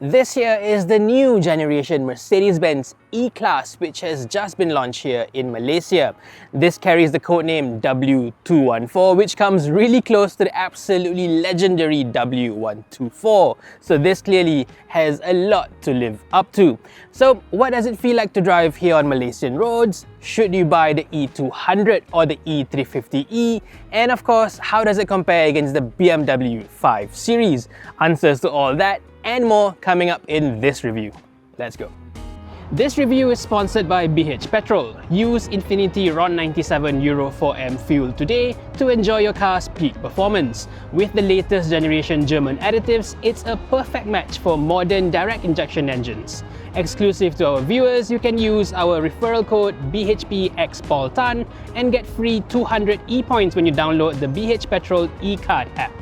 This here is the new generation Mercedes-Benz E-Class, which has just been launched here in Malaysia. This carries the codename W214, which comes really close to the absolutely legendary W124. So this clearly has a lot to live up to. So what does it feel like to drive here on Malaysian roads? Should you buy the E200 or the E350e? And of course, how does it compare against the BMW 5 Series? Answers to all that and more coming up in this review. Let's go. This review is sponsored by BH Petrol. Use Infinity RON 97 Euro 4M fuel today to enjoy your car's peak performance. With the latest generation German additives, it's a perfect match for modern direct injection engines. Exclusive to our viewers, you can use our referral code BHPXPaulTan and get free 200 e-points when you download the BH Petrol e-card app.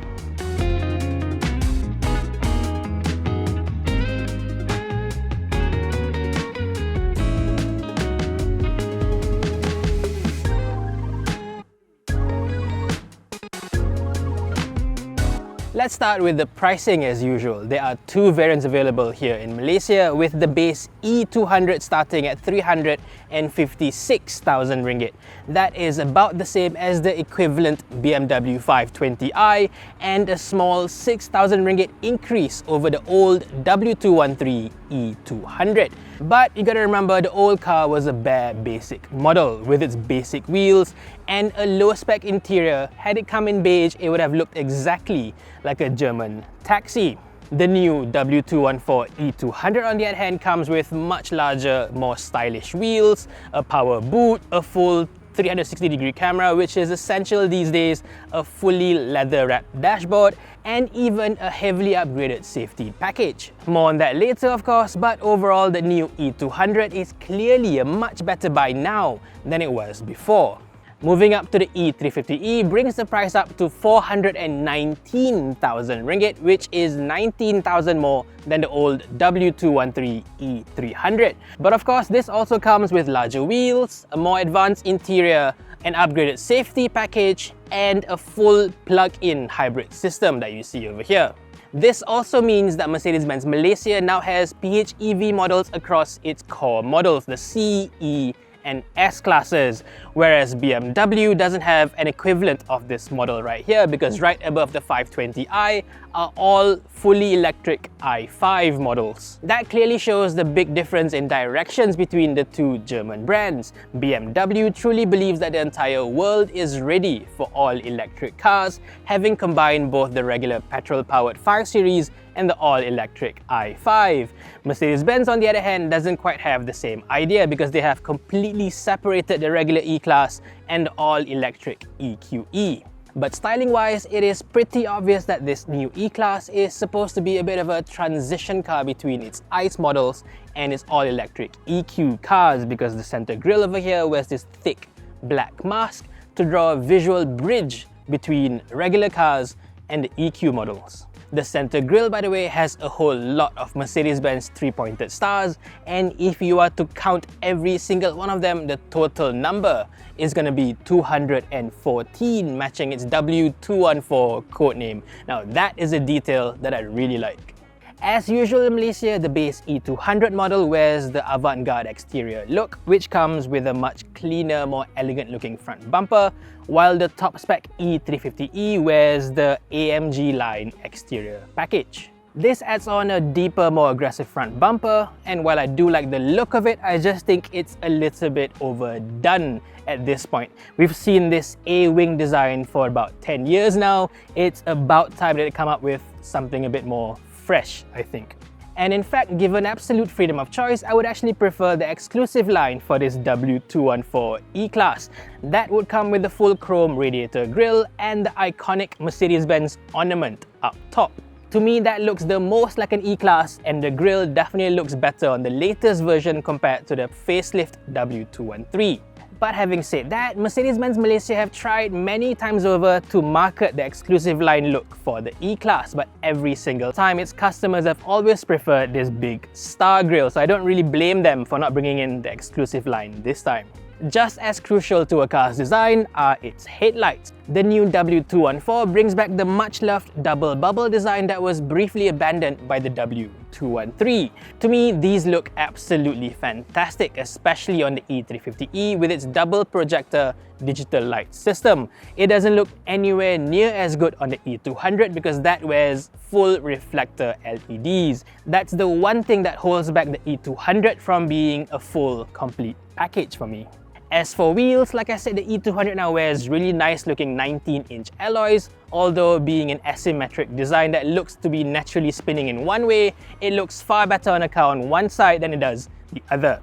Let's start with the pricing as usual. There are two variants available here in Malaysia, with the base E200 starting at 356,000 ringgit. That is about the same as the equivalent BMW 520i and a small 6,000 ringgit increase over the old W213 E200. But you gotta remember, the old car was a bare basic model with its basic wheels and a low spec interior. Had it come in beige, it would have looked exactly like a German taxi. The new W214 E200 on the other hand comes with much larger, more stylish wheels, a power boot, a full 360-degree camera, which is essential these days, a fully leather-wrapped dashboard, and even a heavily upgraded safety package. More on that later, of course, but overall the new E200 is clearly a much better buy now than it was before. Moving up to the E350e brings the price up to 419,000 ringgit, which is 19,000 more than the old W213 E300. But of course, this also comes with larger wheels, a more advanced interior, an upgraded safety package, and a full plug-in hybrid system that you see over here. This also means that Mercedes-Benz Malaysia now has PHEV models across its core models, the C, E, and S classes, whereas BMW doesn't have an equivalent of this model right here, because right above the 520i are all fully electric i5 models. That clearly shows the big difference in directions between the two German brands. BMW truly believes that the entire world is ready for all-electric cars, having combined both the regular petrol-powered 5 Series and the all-electric i5. Mercedes-Benz, on the other hand, doesn't quite have the same idea, because they have completely separated the regular E-Class and the all-electric EQE. But styling-wise, it is pretty obvious that this new E-Class is supposed to be a bit of a transition car between its ICE models and its all-electric EQ cars, because the center grille over here wears this thick black mask to draw a visual bridge between regular cars and the EQ models. The center grille, by the way, has a whole lot of Mercedes-Benz three-pointed stars, and if you are to count every single one of them, the total number is going to be 214, matching its W214 codename. Now that is a detail that I really like. As usual in Malaysia, the base E200 model wears the avant-garde exterior look, which comes with a much cleaner, more elegant looking front bumper, while the top spec E350e wears the AMG line exterior package. This adds on a deeper, more aggressive front bumper, and while I do like the look of it, I just think it's a little bit overdone at this point. We've seen this A-wing design for about 10 years now. It's about time that it come up with something a bit more fresh, I think. And in fact, given absolute freedom of choice, I would actually prefer the exclusive line for this W214 E-Class. That would come with the full chrome radiator grille and the iconic Mercedes-Benz ornament up top. To me, that looks the most like an E-Class, and the grille definitely looks better on the latest version compared to the facelift W213. But having said that, Mercedes-Benz Malaysia have tried many times over to market the exclusive line look for the E-Class, but every single time its customers have always preferred this big star grille, so I don't really blame them for not bringing in the exclusive line this time. Just as crucial to a car's design are its headlights. The new W214 brings back the much-loved double bubble design that was briefly abandoned by the W213. To me, these look absolutely fantastic, especially on the E350e with its double projector digital light system. It doesn't look anywhere near as good on the E200 because that wears full reflector LEDs. That's the one thing that holds back the E200 from being a full, complete package for me. As for wheels, like I said, the E200 now wears really nice looking 19-inch alloys. Although being an asymmetric design that looks to be naturally spinning in one way, it looks far better on a car on one side than it does the other.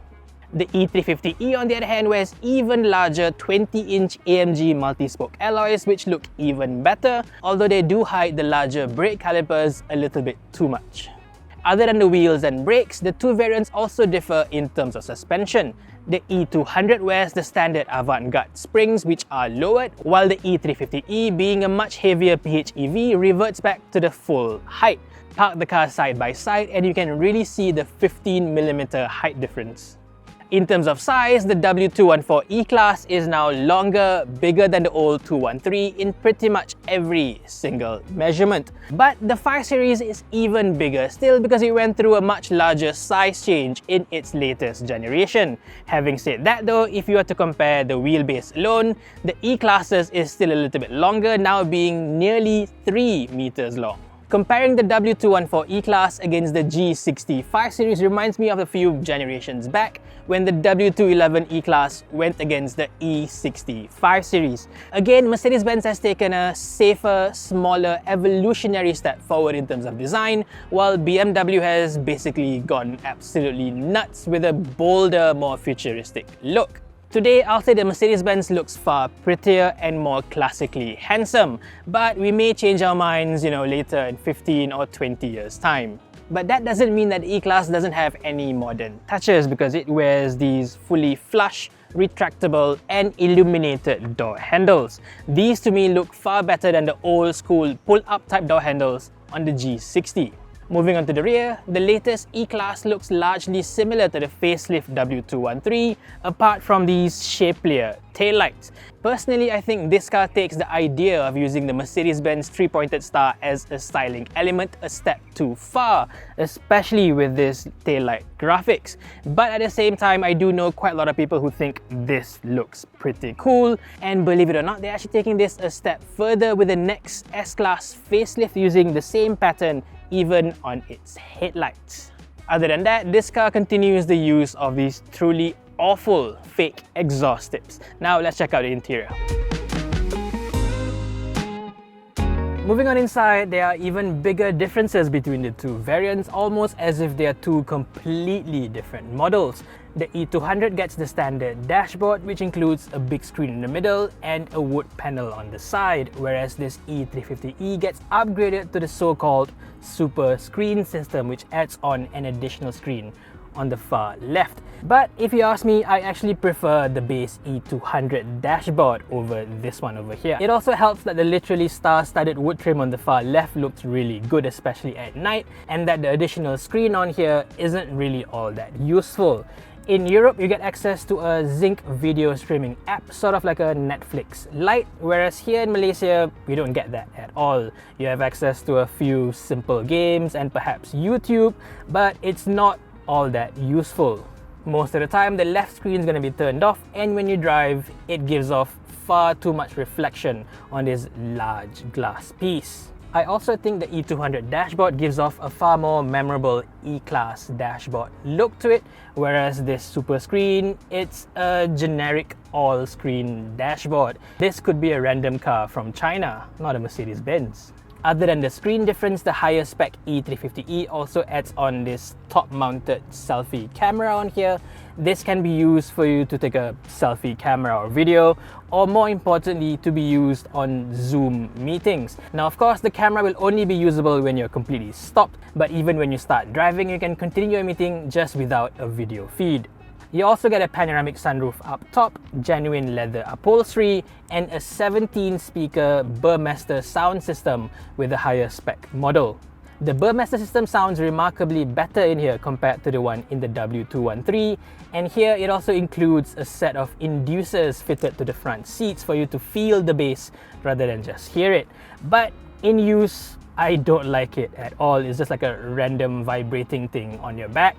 The E350e on the other hand wears even larger 20-inch AMG multi-spoke alloys which look even better, although they do hide the larger brake calipers a little bit too much. Other than the wheels and brakes, the two variants also differ in terms of suspension. The E200 wears the standard avant-garde springs which are lowered, while the E350e, being a much heavier PHEV, reverts back to the full height. Park the car side by side and you can really see the 15mm height difference. In terms of size, the W214 E-Class is now longer, bigger than the old 213 in pretty much every single measurement. But the 5 Series is even bigger still because it went through a much larger size change in its latest generation. Having said that though, if you were to compare the wheelbase alone, the E-Classes is still a little bit longer, now being nearly 3 meters long. Comparing the W214 E-Class against the G60 5 Series reminds me of a few generations back when the W211 E-Class went against the E60 5 Series. Again, Mercedes-Benz has taken a safer, smaller, evolutionary step forward in terms of design, while BMW has basically gone absolutely nuts with a bolder, more futuristic look. Today, I'll say that Mercedes-Benz looks far prettier and more classically handsome, but we may change our minds, later in 15 or 20 years' time. But that doesn't mean that the E-Class doesn't have any modern touches because it wears these fully flush, retractable and illuminated door handles. These to me look far better than the old school pull-up type door handles on the G60. Moving on to the rear, the latest E-Class looks largely similar to the facelift W213 apart from these shapelier taillights. Personally, I think this car takes the idea of using the Mercedes-Benz 3-pointed star as a styling element a step too far, especially with this taillight graphics. But at the same time, I do know quite a lot of people who think this looks pretty cool, and believe it or not, they're actually taking this a step further with the next S-Class facelift using the same pattern even on its headlights. Other than that, this car continues the use of these truly awful fake exhaust tips. Now let's check out the interior. Moving on inside, there are even bigger differences between the two variants, almost as if they are two completely different models. The E200 gets the standard dashboard, which includes a big screen in the middle and a wood panel on the side, whereas this E350e gets upgraded to the so-called super screen system, which adds on an additional screen on the far left. But if you ask me, I actually prefer the base E200 dashboard over this one over here. It also helps that the literally star-studded wood trim on the far left looks really good, especially at night, and that the additional screen on here isn't really all that useful. In Europe, you get access to a Zinc video streaming app, sort of like a Netflix Lite, whereas here in Malaysia, we don't get that at all. You have access to a few simple games and perhaps YouTube, but it's not all that useful. Most of the time, the left screen is going to be turned off, and when you drive, it gives off far too much reflection on this large glass piece. I also think the E200 dashboard gives off a far more memorable E-Class dashboard look to it, whereas this super screen, it's a generic all-screen dashboard. This could be a random car from China, not a Mercedes-Benz. Other than the screen difference, the higher spec E350e also adds on this top-mounted selfie camera on here. This can be used for you to take a selfie camera or video, or more importantly, to be used on Zoom meetings. Now, of course, the camera will only be usable when you're completely stopped, but even when you start driving, you can continue your meeting just without a video feed. You also get a panoramic sunroof up top, genuine leather upholstery, and a 17-speaker Burmester sound system with a higher spec model. The Burmester system sounds remarkably better in here compared to the one in the W213, and here it also includes a set of inducers fitted to the front seats for you to feel the bass rather than just hear it. But in use, I don't like it at all. It's just like a random vibrating thing on your back.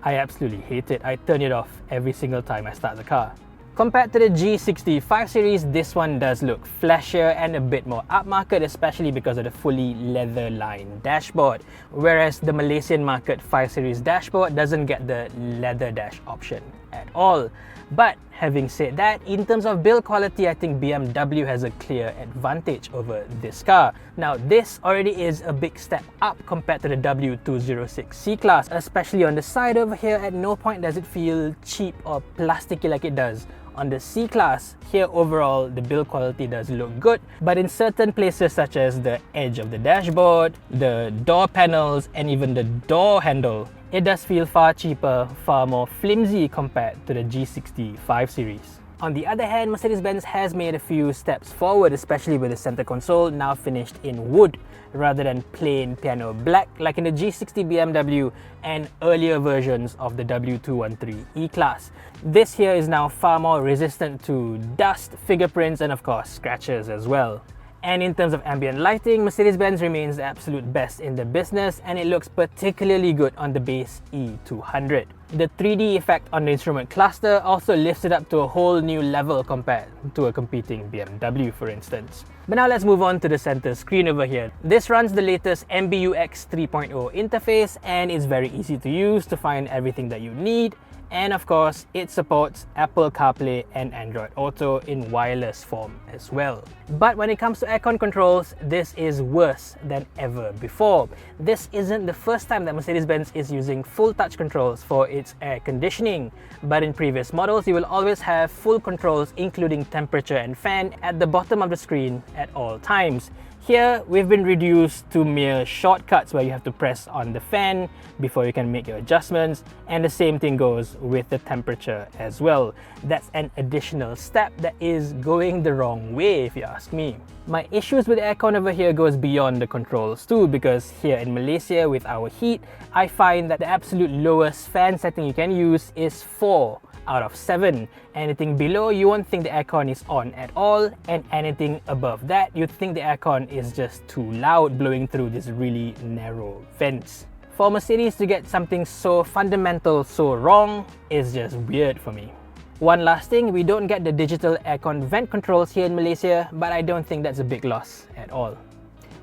I absolutely hate it. I turn it off every single time I start the car. Compared to the G60 5 Series, this one does look flashier and a bit more upmarket, especially because of the fully leather-lined dashboard, whereas the Malaysian market 5 Series dashboard doesn't get the leather dash option at all. But having said that, in terms of build quality, I think BMW has a clear advantage over this car. Now, this already is a big step up compared to the W206 E-Class, especially on the side over here. At no point does it feel cheap or plasticky like it does on the C-Class. Here overall, the build quality does look good, but in certain places such as the edge of the dashboard, the door panels, and even the door handle, it does feel far cheaper, far more flimsy compared to the G60 5 Series. On the other hand, Mercedes-Benz has made a few steps forward, especially with the center console now finished in wood rather than plain piano black like in the G60 BMW and earlier versions of the W213 E-Class. This here is now far more resistant to dust, fingerprints, and of course scratches as well. And in terms of ambient lighting, Mercedes-Benz remains the absolute best in the business, and it looks particularly good on the base E200. The 3D effect on the instrument cluster also lifts it up to a whole new level compared to a competing BMW, for instance. But now let's move on to the center screen over here. This runs the latest MBUX 3.0 interface and is very easy to use to find everything that you need. And of course, it supports Apple CarPlay and Android Auto in wireless form as well. But when it comes to aircon controls, this is worse than ever before. This isn't the first time that Mercedes-Benz is using full touch controls for its air conditioning. But in previous models, you will always have full controls including temperature and fan at the bottom of the screen at all times. Here, we've been reduced to mere shortcuts where you have to press on the fan before you can make your adjustments, and the same thing goes with the temperature as well. That's an additional step that is going the wrong way if you ask me. My issues with aircon over here goes beyond the controls too, because here in Malaysia with our heat, I find that the absolute lowest fan setting you can use is 4 out of 7. Anything below, you won't think the aircon is on at all, and anything above that, you'd think the aircon is just too loud blowing through this really narrow vents. For Mercedes to get something so fundamental so wrong is just weird for me. One last thing, we don't get the digital aircon vent controls here in Malaysia, but I don't think that's a big loss at all.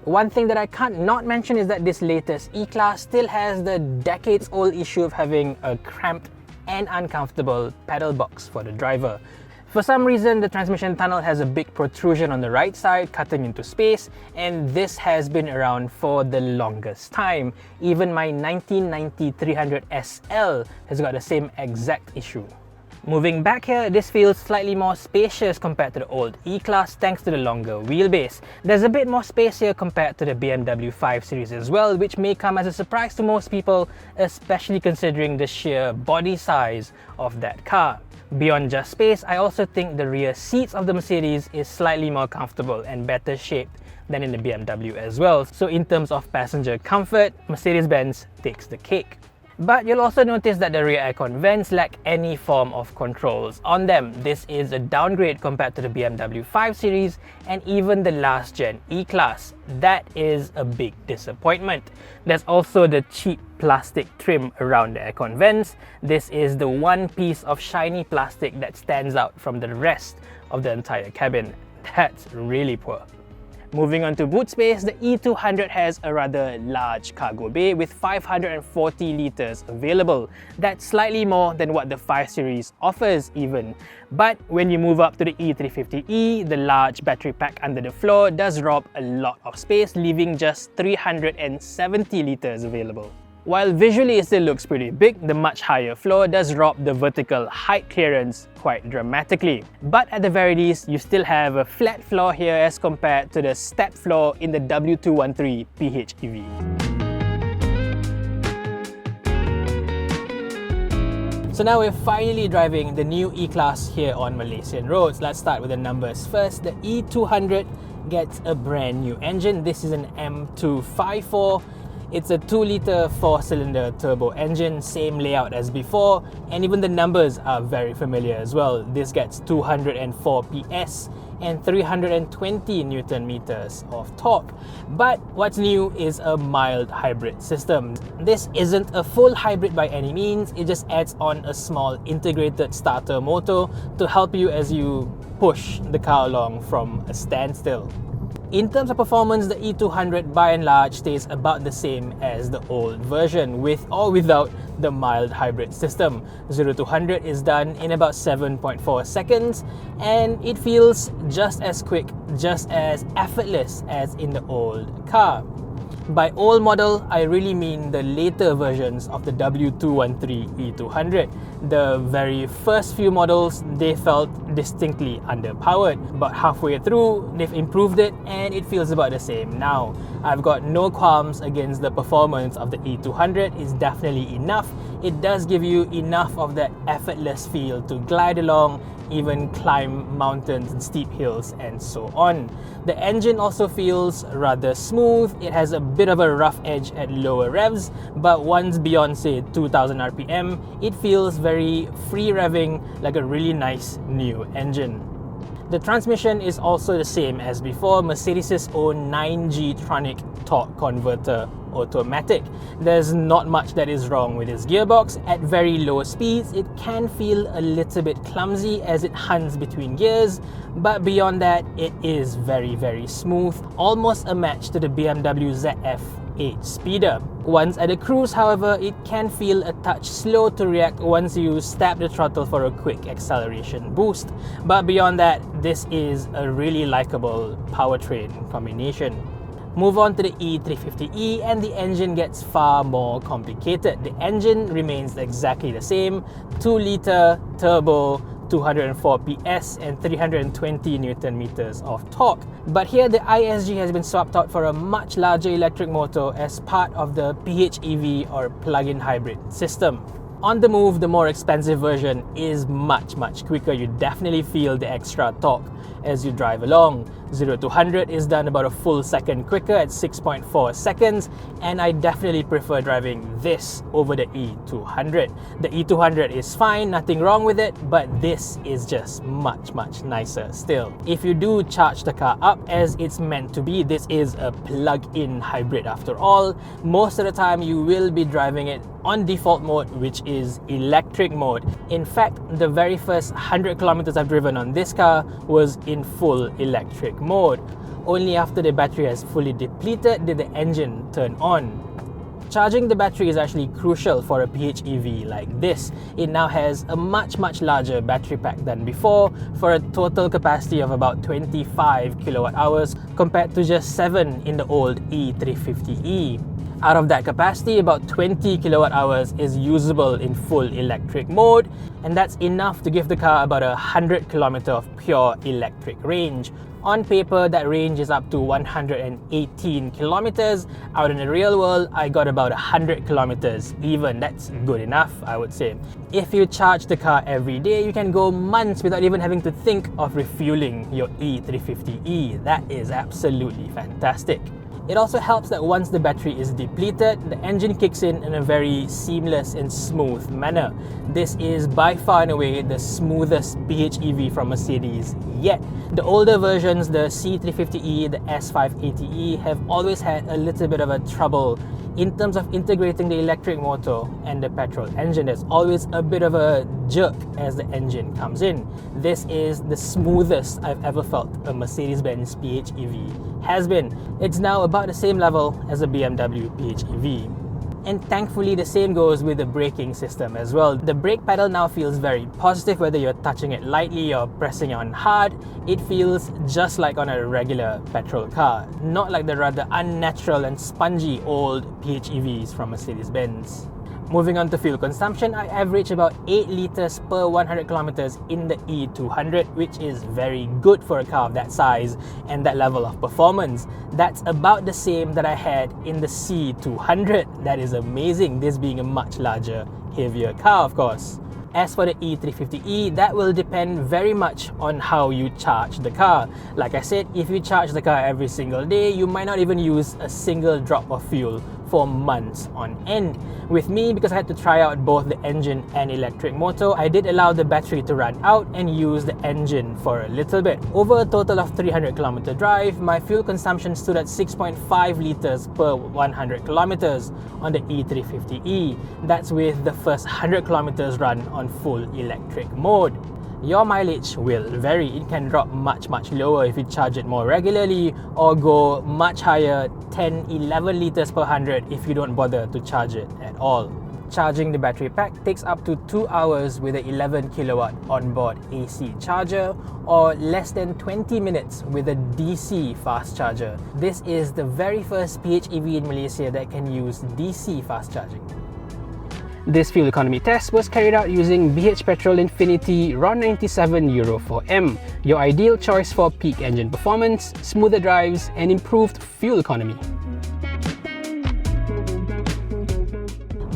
One thing that I can't not mention is that this latest E-Class still has the decades-old issue of having a cramped and uncomfortable pedal box for the driver. For some reason, the transmission tunnel has a big protrusion on the right side, cutting into space, and this has been around for the longest time. Even my 1990 300 SL has got the same exact issue. Moving back here, this feels slightly more spacious compared to the old E-Class thanks to the longer wheelbase. There's a bit more space here compared to the BMW 5 Series as well, which may come as a surprise to most people, especially considering the sheer body size of that car. Beyond just space, I also think the rear seats of the Mercedes is slightly more comfortable and better shaped than in the BMW as well. So in terms of passenger comfort, Mercedes-Benz takes the cake. But you'll also notice that the rear aircon vents lack any form of controls on them. This is a downgrade compared to the BMW 5 Series and even the last gen E-Class. That is a big disappointment. There's also the cheap plastic trim around the aircon vents. This is the one piece of shiny plastic that stands out from the rest of the entire cabin. That's really poor. Moving on to boot space, the E200 has a rather large cargo bay with 540 litres available. That's slightly more than what the 5 Series offers even. But when you move up to the E350e, the large battery pack under the floor does rob a lot of space, leaving just 370 litres available. While visually it still looks pretty big, the much higher floor does rob the vertical height clearance quite dramatically. But at the very least, you still have a flat floor here as compared to the step floor in the W213 PHEV. So now we're finally driving the new E-Class here on Malaysian roads. Let's start with the numbers first. The E200 gets a brand new engine. This is an M254. It's a 2-litre 4-cylinder turbo engine, same layout as before, and even the numbers are very familiar as well. This gets 204 PS and 320 Newton meters of torque. But what's new is a mild hybrid system. This isn't a full hybrid by any means, it just adds on a small integrated starter motor to help you as you push the car along from a standstill. In terms of performance, the E200 by and large stays about the same as the old version, with or without the mild hybrid system. 0 to 100 is done in about 7.4 seconds, and it feels just as quick, just as effortless as in the old car. By old model, I really mean the later versions of the W214 E200. The very first few models, they felt distinctly underpowered, but halfway through, they've improved it and it feels about the same now. I've got no qualms against the performance of the E200. It's definitely enough. It does give you enough of that effortless feel to glide along, even climb mountains and steep hills and so on. The engine also feels rather smooth. It has a bit of a rough edge at lower revs, but once beyond say 2000 RPM, it feels very free revving, like a really nice new engine. The transmission is also the same as before, Mercedes' own 9G Tronic torque converter automatic. There's not much that is wrong with its gearbox. At very low speeds, it can feel a little bit clumsy as it hunts between gears, but beyond that, it is very smooth, almost a match to the BMW ZF 8-speeder. Once at a cruise, however, it can feel a touch slow to react once you stab the throttle for a quick acceleration boost. But beyond that, this is a really likable powertrain combination. Move on to the E350e and the engine gets far more complicated. The engine remains exactly the same, 2-litre turbo, 204 PS and 320 Newton meters of torque. But here the ISG has been swapped out for a much larger electric motor as part of the PHEV or plug-in hybrid system. On the move, the more expensive version is much quicker. You definitely feel the extra torque as you drive along. 0 to 100 is done about a full second quicker at 6.4 seconds, and I definitely prefer driving this over the E200. The E200 is fine, nothing wrong with it, but this is just much nicer still. If you do charge the car up as it's meant to be, this is a plug-in hybrid after all, most of the time you will be driving it on default mode, which is electric mode. In fact, the very first 100 kilometers I've driven on this car was in full electric mode. Only after the battery has fully depleted did the engine turn on. Charging the battery is actually crucial for a PHEV like this. It now has a much larger battery pack than before, for a total capacity of about 25 kilowatt hours compared to just 7 in the old E350e. Out of that capacity, about 20 kilowatt hours is usable in full electric mode, and that's enough to give the car about 100 kilometers of pure electric range. On paper, that range is up to 118 kilometers. Out in the real world, I got about 100 kilometers even. That's good enough, I would say. If you charge the car every day, you can go months without even having to think of refueling your E350e. That is absolutely fantastic. It also helps that once the battery is depleted, the engine kicks in a very seamless and smooth manner. This is by far and away the smoothest PHEV from Mercedes yet. The older versions, the C350e, the S580e, have always had a little bit of a trouble in terms of integrating the electric motor and the petrol engine. There's always a bit of a jerk as the engine comes in. This is the smoothest I've ever felt a Mercedes-Benz PHEV has been. It's now about the same level as a BMW PHEV. And thankfully, the same goes with the braking system as well. The brake pedal now feels very positive, whether you're touching it lightly or pressing on hard. It feels just like on a regular petrol car, not like the rather unnatural and spongy old PHEVs from Mercedes-Benz. Moving on to fuel consumption, I average about 8 liters per 100 kilometers in the E200, which is very good for a car of that size and that level of performance. That's about the same that I had in the C200. That is amazing, this being a much larger, heavier car, of course. As for the E350e, that will depend very much on how you charge the car. Like I said, if you charge the car every single day, you might not even use a single drop of fuel for months on end. With me, because I had to try out both the engine and electric motor, I did allow the battery to run out and use the engine for a little bit. Over a total of 300 km drive, my fuel consumption stood at 6.5 litres per 100 kilometers on the E350e. That's with the first 100 kilometers run on full electric mode. Your mileage will vary. It can drop much lower if you charge it more regularly, or go much higher, 10-11 litres per 100 if you don't bother to charge it at all. Charging the battery pack takes up to 2 hours with a 11 kilowatt onboard AC charger, or less than 20 minutes with a DC fast charger. This is the very first PHEV in Malaysia that can use DC fast charging. This fuel economy test was carried out using BH Petrol Infinity RON 97 Euro 4M, your ideal choice for peak engine performance, smoother drives, and improved fuel economy.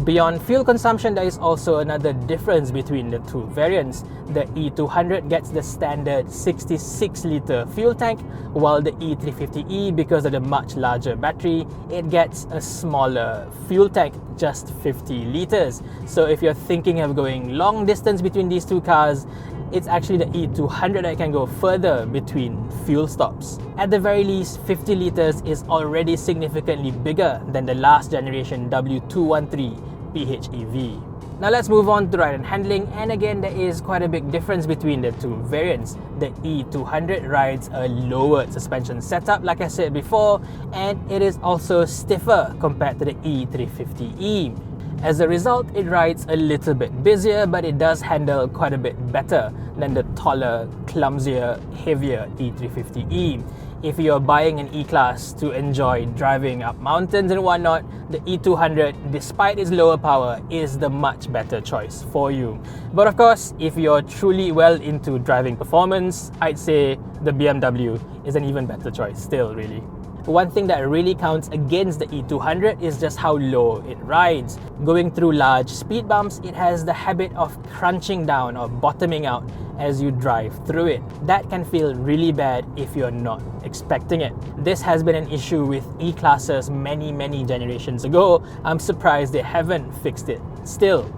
Beyond fuel consumption, there is also another difference between the two variants. The E200 gets the standard 66-litre fuel tank, while the E350e, because of the much larger battery, it gets a smaller fuel tank, just 50 litres. So if you're thinking of going long distance between these two cars, it's actually the E200 that can go further between fuel stops. At the very least, 50 litres is already significantly bigger than the last generation W214 PHEV. Now let's move on to ride and handling, and again there is quite a big difference between the two variants. The E200 rides a lowered suspension setup, like I said before, and it is also stiffer compared to the E350e. As a result, it rides a little bit busier, but it does handle quite a bit better than the taller, clumsier, heavier E350e. If you're buying an E-Class to enjoy driving up mountains and whatnot, the E200, despite its lower power, is the much better choice for you. But of course, if you're truly well into driving performance, I'd say the BMW is an even better choice still, really. One thing that really counts against the E200 is just how low it rides. Going through large speed bumps, it has the habit of crunching down or bottoming out as you drive through it. That can feel really bad if you're not expecting it. This has been an issue with E-Classes many generations ago. I'm surprised they haven't fixed it still.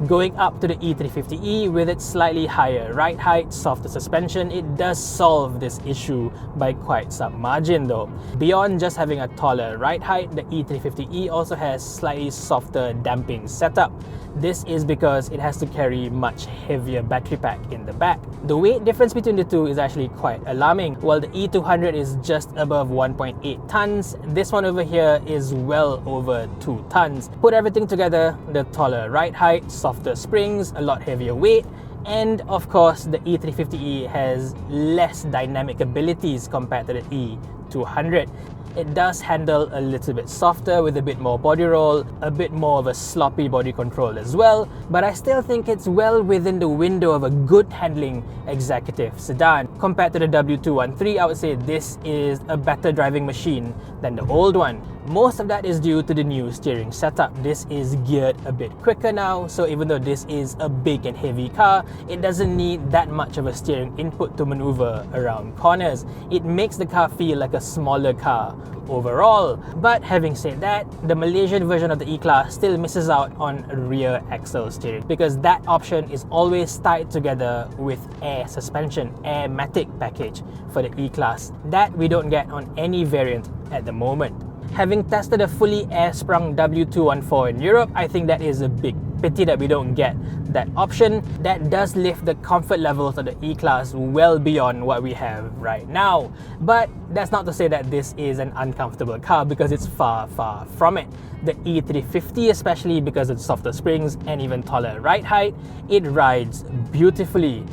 Going up to the E350e with its slightly higher ride height, softer suspension, it does solve this issue by quite some margin though. Beyond just having a taller ride height, the E350e also has slightly softer damping setup. This is because it has to carry much heavier battery pack in the back. The weight difference between the two is actually quite alarming. While the E200 is just above 1.8 tons, this one over here is well over 2 tons. Put everything together, the taller ride height, softer springs, a lot heavier weight, and of course the E350e has less dynamic abilities compared to the E200. It does handle a little bit softer with a bit more body roll, a bit more of a sloppy body control as well, but I still think it's well within the window of a good handling executive sedan. Compared to the W213, I would say this is a better driving machine than the old one. Most of that is due to the new steering setup. This is geared a bit quicker now, so even though this is a big and heavy car, it doesn't need that much of a steering input to maneuver around corners. It makes the car feel like a smaller car overall. But having said that, the Malaysian version of the E-Class still misses out on rear axle steering, because that option is always tied together with air suspension, airmatic package for the E-Class. That we don't get on any variant at the moment. Having tested a fully air-sprung W214 in Europe, I think that is a big pity that we don't get that option. That does lift the comfort levels of the E-Class well beyond what we have right now. But that's not to say that this is an uncomfortable car, because it's far from it. The E350, especially because of softer springs and even taller ride height, it rides beautifully.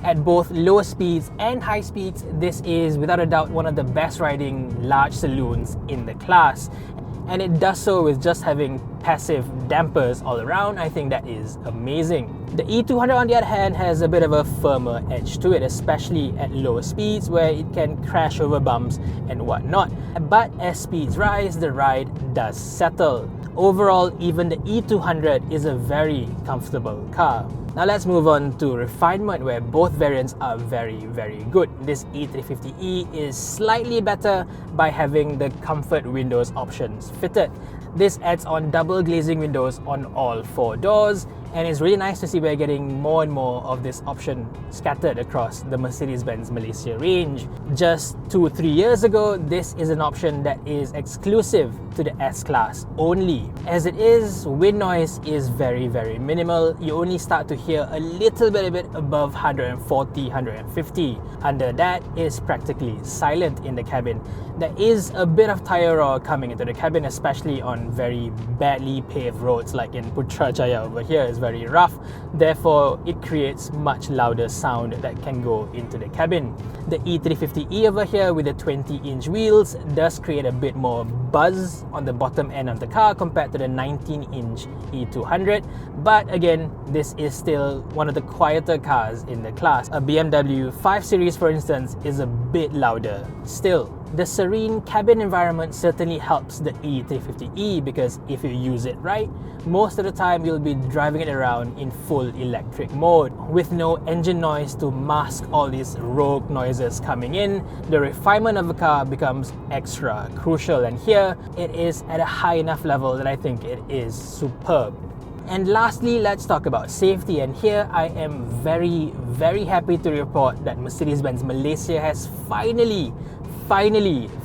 At both low speeds and high speeds, this is without a doubt one of the best riding large saloons in the class. And it does so with just having passive dampers all around. I think that is amazing. The E200 on the other hand has a bit of a firmer edge to it, especially at lower speeds where it can crash over bumps and whatnot. But as speeds rise, the ride does settle. Overall, even the E200 is a very comfortable car. Now let's move on to Refinement, where both variants are very good. This E350e is slightly better by having the comfort windows options fitted. This adds on double glazing windows on all 4 doors, and it's really nice to see we're getting more and more of this option scattered across the Mercedes-Benz Malaysia range. Just 2-3 years ago, this is an option that is exclusive to the S-Class only. As it is, wind noise is very minimal. You only start to hear a little bit above 140, 150. Under that is practically silent in the cabin. There is a bit of tyre roar coming into the cabin, especially on very badly paved roads like in Putrajaya over here. It's very rough, therefore it creates much louder sound that can go into the cabin. The E350e over here with the 20-inch wheels does create a bit more buzz on the bottom end of the car compared to the 19-inch E200, but again, this is still one of the quieter cars in the class. A BMW 5 Series, for instance, is a bit louder still. The serene cabin environment certainly helps the E350e because if you use it right, most of the time you'll be driving it around in full electric mode with no engine noise to mask all these rogue noises coming in. The refinement of the car becomes extra crucial, and here it is at a high enough level that I think it is superb. And lastly, let's talk about safety, and here I am very happy to report that Mercedes-Benz Malaysia has finally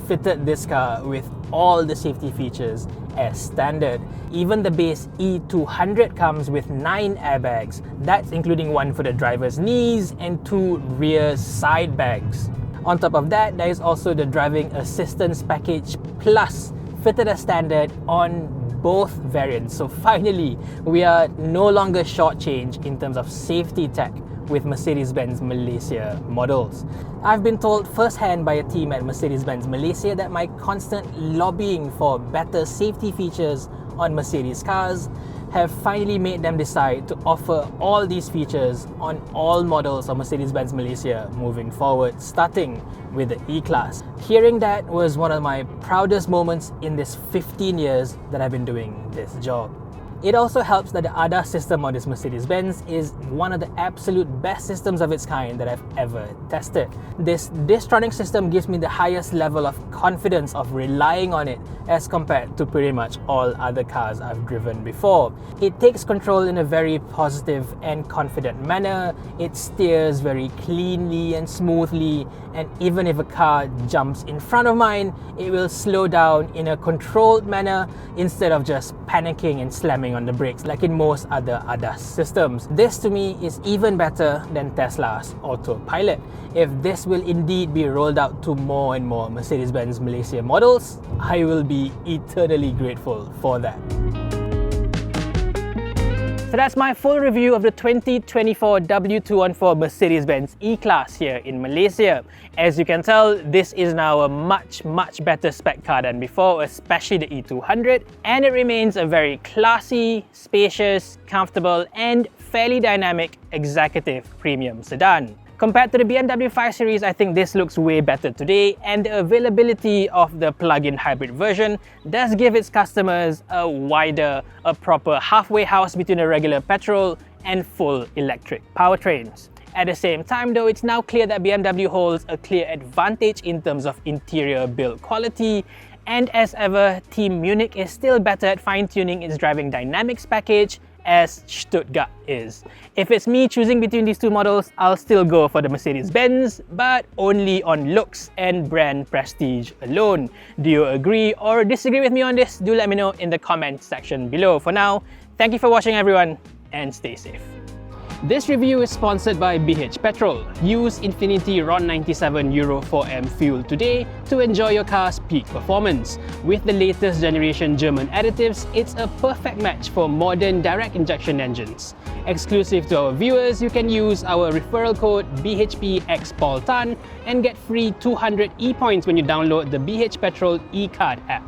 fitted this car with all the safety features as standard. Even the base E200 comes with 9 airbags. That's including one for the driver's knees and 2 rear side bags. On top of that, there is also the driving assistance package plus fitted as standard on both variants. So finally, we are no longer shortchanged in terms of safety tech with Mercedes-Benz Malaysia models. I've been told firsthand by a team at Mercedes-Benz Malaysia that my constant lobbying for better safety features on Mercedes cars have finally made them decide to offer all these features on all models of Mercedes-Benz Malaysia moving forward, starting with the E-Class. Hearing that was one of my proudest moments in this 15 years that I've been doing this job. It also helps that the ADAS system on this Mercedes-Benz is one of the absolute best systems of its kind that I've ever tested. This Distronic system gives me the highest level of confidence of relying on it as compared to pretty much all other cars I've driven before. It takes control in a very positive and confident manner. It steers very cleanly and smoothly, and even if a car jumps in front of mine, it will slow down in a controlled manner instead of just panicking and slamming on the brakes like in most other ADAS systems. This to me is even better than Tesla's autopilot. If this will indeed be rolled out to more and more Mercedes-Benz Malaysia models, I will be eternally grateful for that. So that's my full review of the 2024 W214 Mercedes-Benz E-Class here in Malaysia. As you can tell, this is now a much better spec car than before, especially the E200, and it remains a very classy, spacious, comfortable and fairly dynamic executive premium sedan. Compared to the BMW 5 Series, I think this looks way better today, and the availability of the plug-in hybrid version does give its customers a proper halfway house between a regular petrol and full electric powertrains. At the same time though, it's now clear that BMW holds a clear advantage in terms of interior build quality, and as ever, Team Munich is still better at fine-tuning its driving dynamics package as Stuttgart is. If it's me choosing between these two models, I'll still go for the Mercedes-Benz, but only on looks and brand prestige alone. Do you agree or disagree with me on this? Do let me know in the comment section below. For now, thank you for watching everyone, and stay safe. This review is sponsored by BH Petrol. Use Infinity RON 97 Euro 4M fuel today to enjoy your car's peak performance. With the latest generation German additives, it's a perfect match for modern direct injection engines. Exclusive to our viewers, you can use our referral code BHPXPaulTan and get free 200 e-points when you download the BH Petrol e-card app.